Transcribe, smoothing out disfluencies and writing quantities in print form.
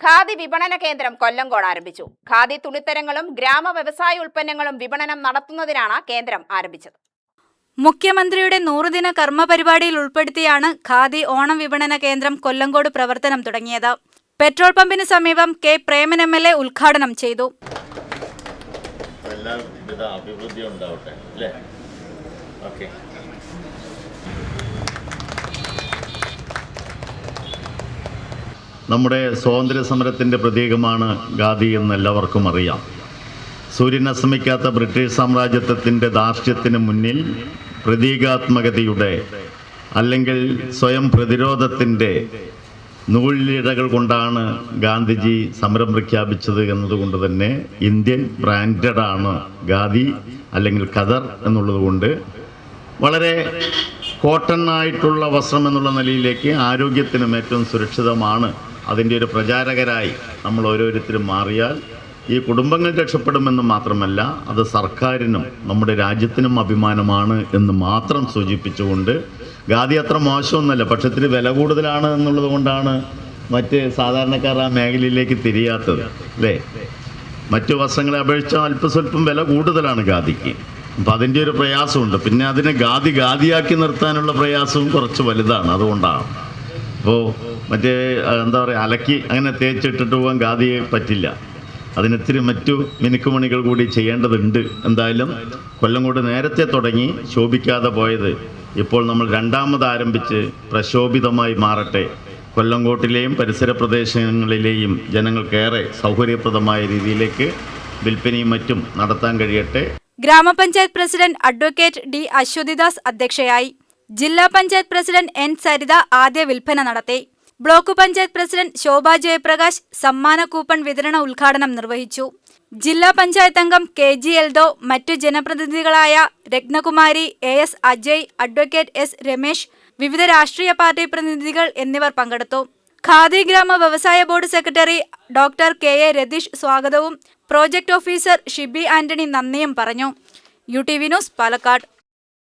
ഖാദി വിപണന കേന്ദ്രം കൊല്ലങ്കോട് ആരംഭിച്ചു. ഖാദി തുണിത്തരങ്ങളും ഗ്രാമ വ്യവസായ ഉൽപ്പന്നങ്ങളും വിപണനം നടത്തുന്നതിനാണ് കേന്ദ്രം ആരംഭിച്ചത്. മുഖ്യമന്ത്രിയുടെ 100 ദിന കർമ്മ പരിപാടിയിൽ ഉൾപ്പെടുത്തിയാണ് ഖാദി ഓണം വിപണന കേന്ദ്രം കൊല്ലങ്കോട് പ്രവർത്തനം തുടങ്ങിയത്. പെട്രോൾ പമ്പിന് സമീപം കെ പ്രേമൻ MLA ഉദ്ഘാടനം ചെയ്തു. നമ്മുടെ സ്വാതന്ത്ര്യ സമരത്തിൻ്റെ പ്രതീകമാണ് ഖാദി എന്ന് എല്ലാവർക്കും അറിയാം. സൂര്യൻ അസ്തമിക്കാത്ത ബ്രിട്ടീഷ് സാമ്രാജ്യത്വത്തിൻ്റെ ധാർഷ്ട്യത്തിന് മുന്നിൽ പ്രതീകാത്മകതയുടെ അല്ലെങ്കിൽ സ്വയം പ്രതിരോധത്തിൻ്റെ നൂലിഴകൾ കൊണ്ടാണ് ഗാന്ധിജി സമരം പ്രഖ്യാപിച്ചത് എന്നതുകൊണ്ട് തന്നെ ഇന്ത്യൻ ബ്രാൻഡഡാണ് ഖാദി അല്ലെങ്കിൽ ഖദർ എന്നുള്ളത് കൊണ്ട് വളരെ കോട്ടൺ ആയിട്ടുള്ള വസ്ത്രം എന്നുള്ള നിലയിലേക്ക് ആരോഗ്യത്തിനും ഏറ്റവും സുരക്ഷിതമാണ്. അതിൻ്റെ ഒരു പ്രചാരകരായി നമ്മൾ ഓരോരുത്തരും മാറിയാൽ ഈ കുടുംബങ്ങൾ രക്ഷപ്പെടുമെന്ന് മാത്രമല്ല, അത് സർക്കാരിനും നമ്മുടെ രാജ്യത്തിനും അഭിമാനമാണ് എന്ന് മാത്രം സൂചിപ്പിച്ചുകൊണ്ട്, ഖാദി അത്ര മോശമൊന്നുമല്ല, പക്ഷെ ഇത്തിരി വില കൂടുതലാണ് എന്നുള്ളത് കൊണ്ടാണ് മറ്റ് സാധാരണക്കാർ ആ മേഖലയിലേക്ക് തിരിയാത്തത്, അല്ലേ? മറ്റു വസ്ത്രങ്ങളെ അപേക്ഷിച്ച് അല്പസ്വല്പം വില കൂടുതലാണ് ഖാദിക്ക്. അപ്പം അതിൻ്റെ ഒരു പ്രയാസമുണ്ട്. പിന്നെ അതിനെ ഖാദിയാക്കി നിർത്താനുള്ള പ്രയാസവും കുറച്ച് വലുതാണ്. അതുകൊണ്ടാണ് അപ്പോൾ മറ്റേ എന്താ പറയുക, അലക്കി അങ്ങനെ തേച്ചിട്ടിട്ട് പോകാൻ ഖാദിയെ പറ്റില്ല. അതിനിത്തിരി മറ്റു മിനുക്കുമണികൾ കൂടി ചെയ്യേണ്ടതുണ്ട്. എന്തായാലും കൊല്ലങ്കോട് നേരത്തെ തുടങ്ങി ശോഭിക്കാതെ പോയത് ഇപ്പോൾ നമ്മൾ രണ്ടാമത് ആരംഭിച്ച് പ്രശോഭിതമായി മാറട്ടെ. കൊല്ലങ്കോട്ടിലെയും പരിസര പ്രദേശങ്ങളിലെയും ജനങ്ങൾക്കേറെ സൗകര്യപ്രദമായ രീതിയിലേക്ക് വിൽപ്പനയും മറ്റും നടത്താൻ കഴിയട്ടെ. ഗ്രാമപഞ്ചായത്ത് പ്രസിഡന്റ് അഡ്വക്കേറ്റ് D. അശ്വതിദാസ് അധ്യക്ഷയായി. ജില്ലാ പഞ്ചായത്ത് പ്രസിഡന്റ് N. സരിത ആദ്യ വിൽപ്പന നടത്തി. ബ്ലോക്ക് പഞ്ചായത്ത് പ്രസിഡന്റ് ശോഭ ജയപ്രകാശ് സമ്മാന കൂപ്പൺ വിതരണ ഉദ്ഘാടനം നിർവഹിച്ചു. ജില്ലാ പഞ്ചായത്ത് അംഗം KG എൽദോ, മറ്റു ജനപ്രതിനിധികളായ Ratnakumari, AS Ajay, advocate S. Ramesh, വിവിധ രാഷ്ട്രീയ പാർട്ടി പ്രതിനിധികൾ എന്നിവർ പങ്കെടുത്തു. ഖാദി ഗ്രാമ വ്യവസായ board secretary doctor KA Ratheesh സ്വാഗതവും പ്രോജക്ട് ഓഫീസർ ഷിബി ആന്റണി നന്ദിയും പറഞ്ഞു. UTV news, Palakkad.